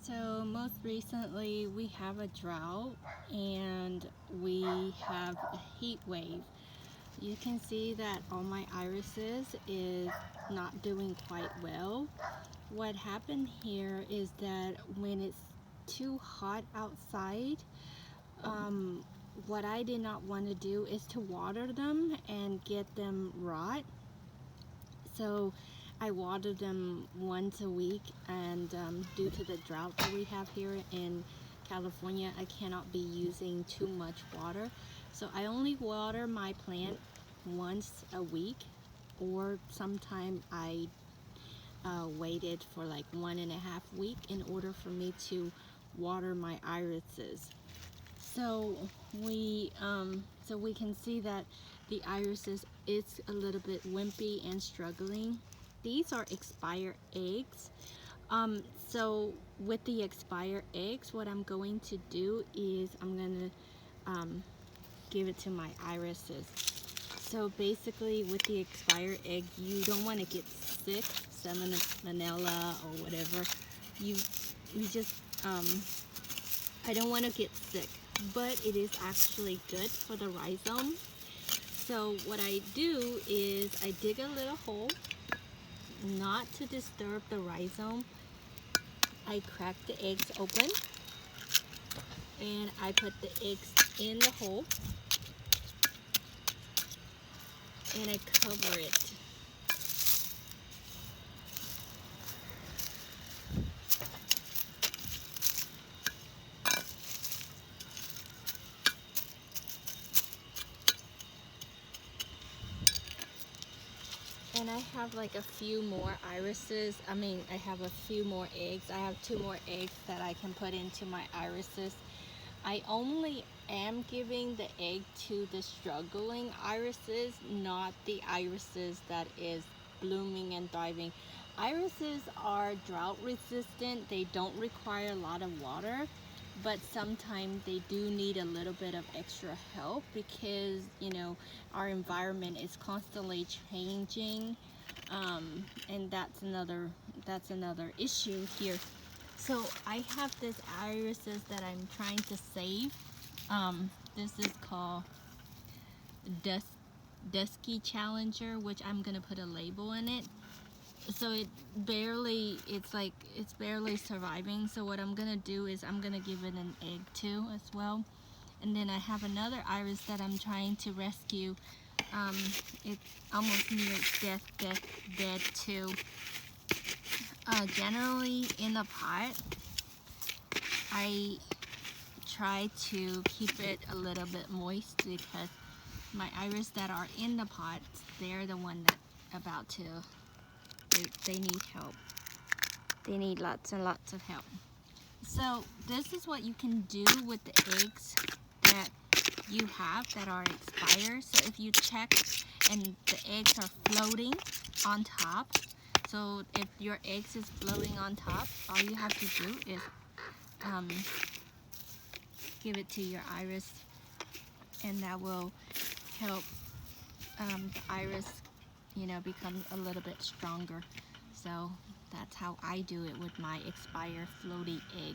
So most recently we have a drought and we have a heat wave. You can see that all my irises is not doing quite well. What happened here is that when it's too hot outside, um, what I did not want to do is to water them and get them rot. So I water them once a week, and due to the drought that we have here in California, I cannot be using too much water. So I only water my plant once a week, or sometime I waited for like 1.5 weeks in order for me to water my irises. So we can see that the irises is a little bit wimpy and struggling. These are expired eggs. So with the expired eggs, what I'm going to do is I'm gonna give it to my irises. So basically, with the expired egg, you don't want to get sick, salmonella or whatever. You just I don't want to get sick, but it is actually good for the rhizome. So what I do is I dig a little hole, not to disturb the rhizome. I crack the eggs open and I put the eggs in the hole and I cover it. And I have like a few more irises. I have a few more eggs. I have 2 more eggs that I can put into my irises. I only am giving the egg to the struggling irises, not the irises that is blooming and thriving. Irises are drought resistant. They don't require a lot of water, but sometimes they do need a little bit of extra help because our environment is constantly changing, and that's another issue here. So I have this irises that I'm trying to save. This is called Dusky Challenger, which I'm gonna put a label in it. So it's barely surviving. So what I'm gonna do is I'm gonna give it an egg too as well. And then I have another iris that I'm trying to rescue. It's almost near dead too. Generally in a pot, I try to keep it a little bit moist because my iris that are in the pot, they're the one that about to they need help. They need lots and lots of help. So this is what you can do with the eggs that you have that are expired. So if you check and the eggs are floating on top, so if your eggs is floating on top, all you have to do is give it to your iris, and that will help the iris become a little bit stronger. So that's how I do it with my expired floaty egg.